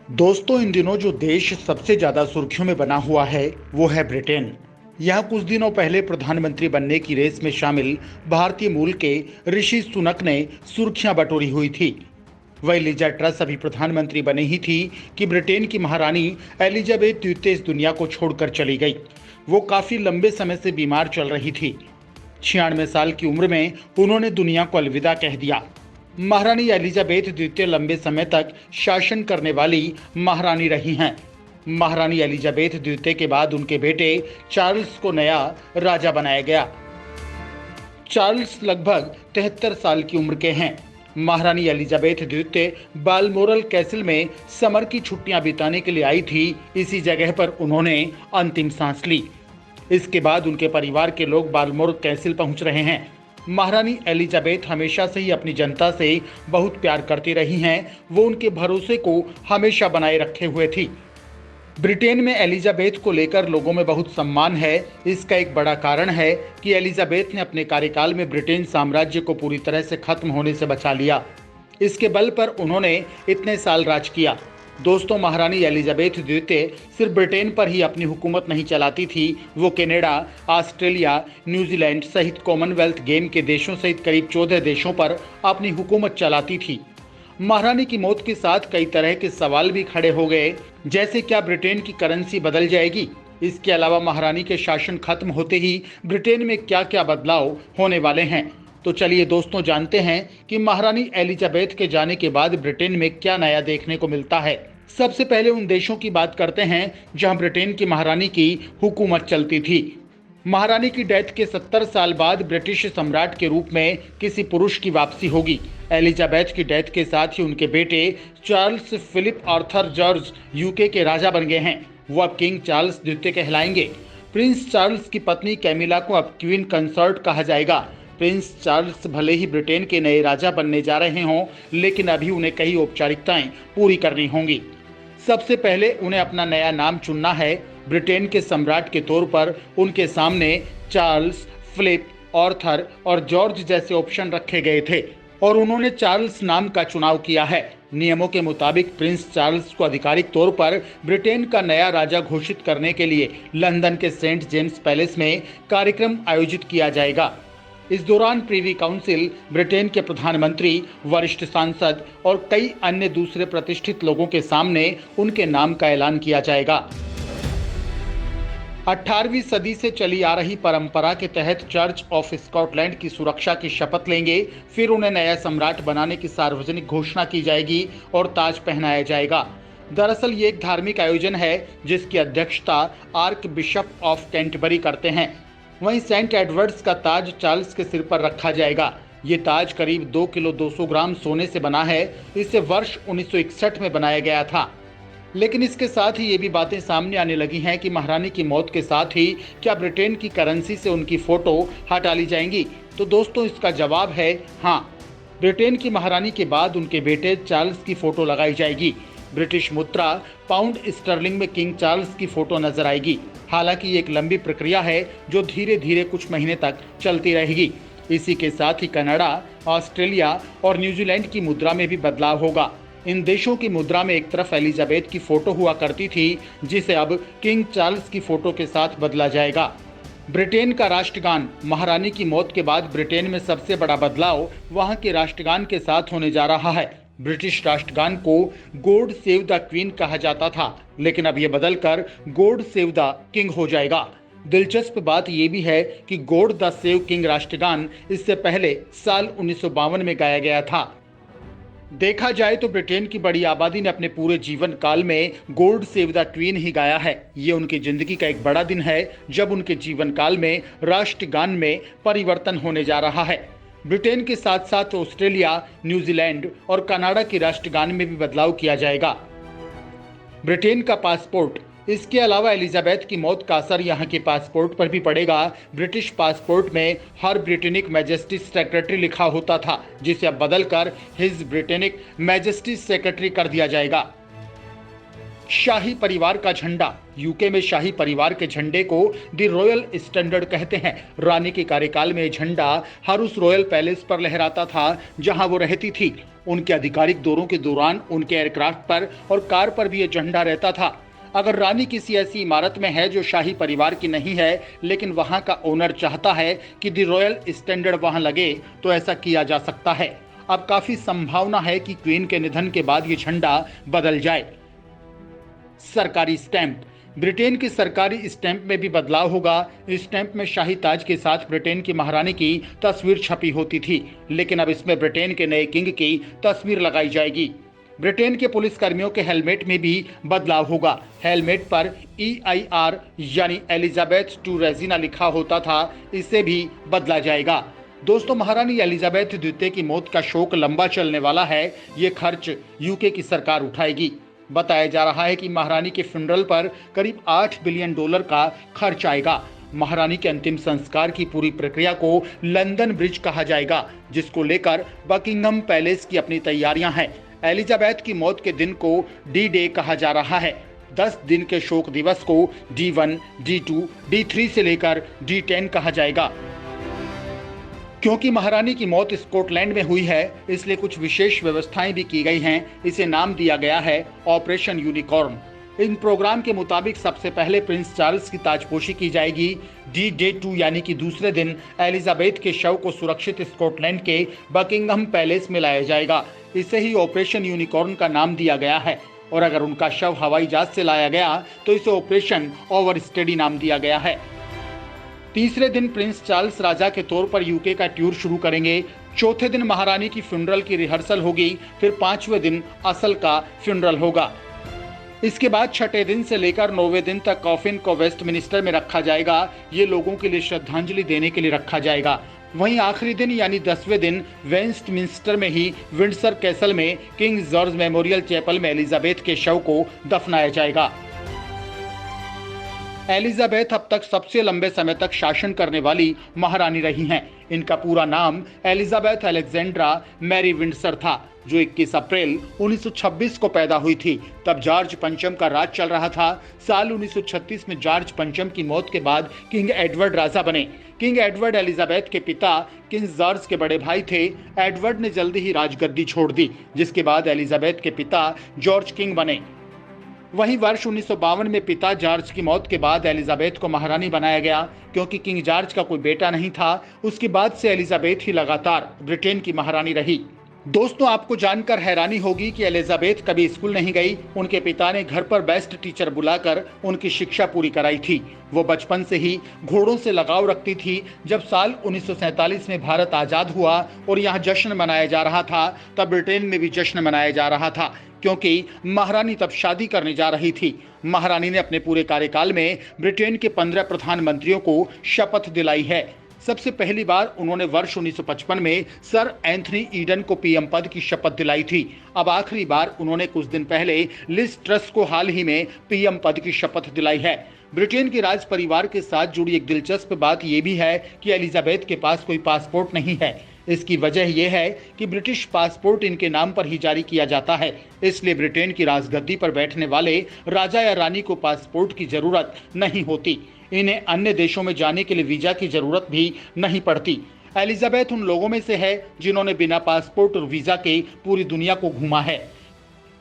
दोस्तों, इन दिनों जो देश सबसे ज्यादा सुर्खियों में बना हुआ है वो है ब्रिटेन। यहाँ कुछ दिनों पहले प्रधानमंत्री बनने की रेस में शामिल भारतीय मूल के ऋषि सुनक ने सुर्खियां बटोरी हुई थी। वही लिजा ट्रस अभी प्रधानमंत्री बनी ही थी कि ब्रिटेन की महारानी एलिजाबेथ द्वितीय इस दुनिया को छोड़कर चली गई। वो काफी लंबे समय से बीमार चल रही थी। 96 साल की उम्र में उन्होंने दुनिया को अलविदा कह दिया। महारानी एलिजाबेथ द्वितीय लंबे समय तक शासन करने वाली महारानी रही हैं। महारानी एलिजाबेथ द्वितीय के बाद उनके बेटे चार्ल्स को नया राजा बनाया गया। चार्ल्स लगभग 73 साल की उम्र के हैं। महारानी एलिजाबेथ द्वितीय बालमोरल कैसल में समर की छुट्टियां बिताने के लिए आई थी। इसी जगह पर उन्होंने अंतिम सांस ली। इसके बाद उनके परिवार के लोग बालमोरल कैसल पहुंच रहे हैं। महारानी एलिजाबेथ हमेशा से ही अपनी जनता से बहुत प्यार करती रही हैं। वो उनके भरोसे को हमेशा बनाए रखे हुए थी। ब्रिटेन में एलिजाबेथ को लेकर लोगों में बहुत सम्मान है। इसका एक बड़ा कारण है कि एलिजाबेथ ने अपने कार्यकाल में ब्रिटेन साम्राज्य को पूरी तरह से खत्म होने से बचा लिया। इसके बल पर उन्होंने इतने साल राज किया। दोस्तों, महारानी एलिजाबेथ द्वितीय सिर्फ ब्रिटेन पर ही अपनी हुकूमत नहीं चलाती थी, वो कनाडा, ऑस्ट्रेलिया, न्यूजीलैंड सहित कॉमनवेल्थ गेम के देशों सहित करीब 14 देशों पर अपनी हुकूमत चलाती थी। महारानी की मौत के साथ कई तरह के सवाल भी खड़े हो गए, जैसे क्या ब्रिटेन की करेंसी बदल जाएगी। इसके अलावा महारानी के शासन खत्म होते ही ब्रिटेन में क्या क्या बदलाव होने वाले हैं। तो चलिए दोस्तों, जानते हैं कि महारानी एलिजाबेथ के जाने के बाद ब्रिटेन में क्या नया देखने को मिलता है। सबसे पहले उन देशों की बात करते हैं जहां ब्रिटेन की महारानी की हुकूमत चलती थी। महारानी की डेथ के 70 साल बाद ब्रिटिश सम्राट के रूप में किसी पुरुष की वापसी होगी। एलिजाबेथ की डेथ के साथ ही उनके बेटे Charles Philip Arthur George UK के राजा बन गए हैं। वो अब किंग चार्ल्स द्वितीय कहलाएंगे। प्रिंस चार्ल्स की पत्नी कैमिला को अब क्वीन कंसर्ट कहा जाएगा। प्रिंस चार्ल्स भले ही ब्रिटेन के नए राजा बनने जा रहे हों, लेकिन अभी उन्हें कई औपचारिकताएं पूरी करनी होंगी। सबसे पहले उन्हें अपना नया नाम चुनना है। ब्रिटेन के सम्राट के तौर पर उनके सामने चार्ल्स, फिलिप, आर्थर और जॉर्ज जैसे ऑप्शन रखे गए थे और उन्होंने चार्ल्स नाम का चुनाव किया है। नियमों के मुताबिक प्रिंस चार्ल्स को आधिकारिक तौर पर ब्रिटेन का नया राजा घोषित करने के लिए लंदन के सेंट जेम्स पैलेस में कार्यक्रम आयोजित किया जाएगा। इस दौरान प्रीवी काउंसिल, ब्रिटेन के प्रधानमंत्री, वरिष्ठ सांसद और कई अन्य दूसरे प्रतिष्ठित लोगों के सामने उनके नाम का ऐलान किया जाएगा। 18वीं सदी से चली आ रही परंपरा के तहत चर्च ऑफ स्कॉटलैंड की सुरक्षा की शपथ लेंगे। फिर उन्हें नया सम्राट बनाने की सार्वजनिक घोषणा की जाएगी और ताज पहनाया जाएगा। दरअसल ये एक धार्मिक आयोजन है जिसकी अध्यक्षता आर्क बिशप ऑफ कैंटरबरी करते हैं। वहीं सेंट एडवर्ड्स का ताज चार्ल्स के सिर पर रखा जाएगा। ये ताज करीब 2 किलो 200 ग्राम सोने से बना है। इसे वर्ष 1961 में बनाया गया था। लेकिन इसके साथ ही ये भी बातें सामने आने लगी हैं कि महारानी की मौत के साथ ही क्या ब्रिटेन की करेंसी से उनकी फोटो हटा ली जाएंगी। तो दोस्तों, इसका जवाब है हाँ। ब्रिटेन की महारानी के बाद उनके बेटे चार्ल्स की फोटो लगाई जाएगी। ब्रिटिश मुद्रा पाउंड स्टर्लिंग में किंग चार्ल्स की फोटो नजर आएगी। हालांकि ये एक लंबी प्रक्रिया है जो धीरे धीरे कुछ महीने तक चलती रहेगी। इसी के साथ ही कनाडा, ऑस्ट्रेलिया और न्यूजीलैंड की मुद्रा में भी बदलाव होगा। इन देशों की मुद्रा में एक तरफ एलिजाबेथ की फोटो हुआ करती थी, जिसे अब किंग चार्ल्स की फोटो के साथ बदला जाएगा। ब्रिटेन का राष्ट्रगान, महारानी की मौत के बाद ब्रिटेन में सबसे बड़ा बदलाव वहां के राष्ट्रगान के साथ होने जा रहा है। ब्रिटिश राष्ट्रगान को गॉड सेव द क्वीन कहा जाता था, लेकिन अब यह बदलकर गॉड सेव द किंग हो जाएगा। दिलचस्प बात यह भी है कि गॉड द सेव किंग राष्ट्रगान इससे पहले साल 1952 में गाया गया था। देखा जाए तो ब्रिटेन की बड़ी आबादी ने अपने पूरे जीवन काल में गॉड सेव द क्वीन ही गाया है। ये उनकी जिंदगी का एक बड़ा दिन है जब उनके जीवन काल में राष्ट्रगान में परिवर्तन होने जा रहा है। ब्रिटेन के साथ साथ ऑस्ट्रेलिया, न्यूजीलैंड और कनाडा के राष्ट्रगान में भी बदलाव किया जाएगा। ब्रिटेन का पासपोर्ट, इसके अलावा एलिजाबेथ की मौत का असर यहाँ के पासपोर्ट पर भी पड़ेगा। ब्रिटिश पासपोर्ट में हर ब्रिटेनिक मैजेस्टी सेक्रेटरी लिखा होता था, जिसे अब बदलकर हिज ब्रिटेनिक मैजेस्टी सेक्रेटरी कर दिया जाएगा। शाही परिवार का झंडा। यूके में शाही परिवार के झंडे को द रॉयल स्टैंडर्ड कहते हैं। रानी के कार्यकाल में झंडा हर उस रॉयल पैलेस पर लहराता था जहां वो रहती थी। उनके आधिकारिक दौरों के दौरान उनके एयरक्राफ्ट पर और कार पर भी यह झंडा रहता था। अगर रानी किसी ऐसी इमारत में है जो शाही परिवार की नहीं है, लेकिन वहां का ओनर चाहता है कि द रॉयल स्टैंडर्ड वहां लगे, तो ऐसा किया जा सकता है। अब काफी संभावना है कि क्वीन के निधन के बाद ये झंडा बदल जाए। सरकारी स्टैंप। ब्रिटेन की सरकारी स्टैंप में भी बदलाव होगा। स्टैंप में शाही ताज के साथ ब्रिटेन की महारानी की तस्वीर छपी होती थी, लेकिन अब इसमें ब्रिटेन के नए किंग की तस्वीर लगाई जाएगी। ब्रिटेन के पुलिसकर्मियों के हेलमेट में भी बदलाव होगा। हेलमेट पर EIR यानी एलिजाबेथ टू रेजिना लिखा होता था, इसे भी बदला जाएगा। दोस्तों, महारानी एलिजाबेथ द्वितीय की मौत का शोक लंबा चलने वाला है। ये खर्च यूके की सरकार उठाएगी। बताया जा रहा है कि महारानी के फ्यूनरल पर करीब $8 बिलियन का खर्च आएगा। महारानी के अंतिम संस्कार की पूरी प्रक्रिया को लंदन ब्रिज कहा जाएगा, जिसको लेकर बकिंगम पैलेस की अपनी तैयारियां हैं। एलिजाबेथ की मौत के दिन को D-Day कहा जा रहा है। 10 दिन के शोक दिवस को D1, D2, D3 से लेकर D10 कहा जाएगा। क्योंकि महारानी की मौत स्कॉटलैंड में हुई है, इसलिए कुछ विशेष व्यवस्थाएं भी की गई हैं। इसे नाम दिया गया है ऑपरेशन यूनिकॉर्न। इन प्रोग्राम के मुताबिक सबसे पहले प्रिंस चार्ल्स की ताजपोशी की जाएगी। D-Day 2 यानी कि दूसरे दिन एलिजाबेथ के शव को सुरक्षित स्कॉटलैंड के बकिंगम पैलेस में लाया जाएगा। इसे ही ऑपरेशन यूनिकॉर्न का नाम दिया गया है। और अगर उनका शव हवाई जहाज से लाया गया तो इसे ऑपरेशन ओवरस्टेडी नाम दिया गया है। तीसरे दिन प्रिंस चार्ल्स राजा के तौर पर यूके का टूर शुरू करेंगे। चौथे दिन महारानी की फ्यूनरल की रिहर्सल होगी। फिर 5वें दिन असल का फ्यूनरल होगा। इसके बाद छठे दिन से लेकर 9वें दिन तक कॉफिन को वेस्टमिनिस्टर में रखा जाएगा। ये लोगों के लिए श्रद्धांजलि देने के लिए रखा जाएगा। वहीं आखिरी दिन यानी 10वें दिन वेस्टमिनिस्टर में ही विंडसर कैसल में किंग जॉर्ज मेमोरियल चैपल में एलिजाबेथ के शव को दफनाया जाएगा। एलिजाबेथ अब तक सबसे लंबे समय तक शासन करने वाली महारानी रही हैं। इनका पूरा नाम एलिजाबेथ अलेक्जेंड्रा मैरी विंडसर था, जो 21 अप्रैल 1926 को पैदा हुई थी। तब जॉर्ज पंचम का राज चल रहा था। साल 1936 में जॉर्ज पंचम की मौत के बाद किंग एडवर्ड राजा बने। किंग एडवर्ड एलिजाबेथ के पिता किंग जॉर्ज के बड़े भाई थे। एडवर्ड ने जल्दी ही राजगद्दी छोड़ दी, जिसके बाद एलिजाबेथ के पिता जॉर्ज किंग बने। वहीं वर्ष 1952 में पिता जॉर्ज की मौत के बाद एलिजाबेथ को महारानी बनाया गया। क्योंकि किंग जॉर्ज का कोई बेटा नहीं था, उसके बाद से एलिजाबेथ ही लगातार ब्रिटेन की महारानी रही। दोस्तों, आपको जानकर हैरानी होगी कि एलिजाबेथ कभी स्कूल नहीं गई। उनके पिता ने घर पर बेस्ट टीचर बुलाकर उनकी शिक्षा पूरी कराई थी। वो बचपन से ही घोड़ों से लगाव रखती थी। जब साल 1947 में भारत आजाद हुआ और यहाँ जश्न मनाया जा रहा था, तब ब्रिटेन में भी जश्न मनाया जा रहा था, क्योंकि महारानी तब शादी करने जा रही थी। महारानी ने अपने पूरे कार्यकाल में ब्रिटेन के 15 प्रधानमंत्रियों को शपथ दिलाई है। सबसे पहली बार उन्होंने वर्ष 1955 में सर एंथनी ईडन को PM पद की शपथ दिलाई थी। अब आखिरी बार उन्होंने कुछ दिन पहले लिज ट्रस को हाल ही में PM पद की शपथ दिलाई है। ब्रिटेन के राज परिवार के साथ जुड़ी एक दिलचस्प बात यह भी है कि एलिजाबेथ के पास कोई पासपोर्ट नहीं है। इसकी वजह यह है कि ब्रिटिश पासपोर्ट इनके नाम पर ही जारी किया जाता है। इसलिए ब्रिटेन की राजगद्दी पर बैठने वाले राजा या रानी को पासपोर्ट की जरूरत नहीं होती। इन्हें अन्य देशों में जाने के लिए वीजा की जरूरत भी नहीं पड़ती। एलिजाबेथ उन लोगों में से है जिन्होंने बिना पासपोर्ट और वीजा के पूरी दुनिया को घूमा है।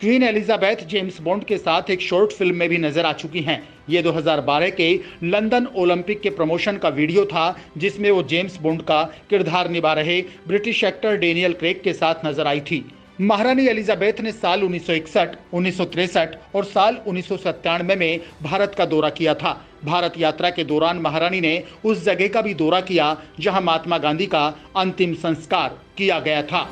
क्वीन एलिजाबेथ जेम्स बॉन्ड के साथ एक शॉर्ट फिल्म में भी नजर आ चुकी हैं। ये 2012 के लंदन ओलंपिक के प्रमोशन का वीडियो था, जिसमें वो जेम्स बॉन्ड का किरदार निभा रहे ब्रिटिश एक्टर डेनियल क्रेग के साथ नजर आई थी। महारानी एलिजाबेथ ने साल 1961, 1963 और साल 1997 में भारत का दौरा किया था। भारत यात्रा के दौरान महारानी ने उस जगह का भी दौरा किया जहां महात्मा गांधी का अंतिम संस्कार किया गया था।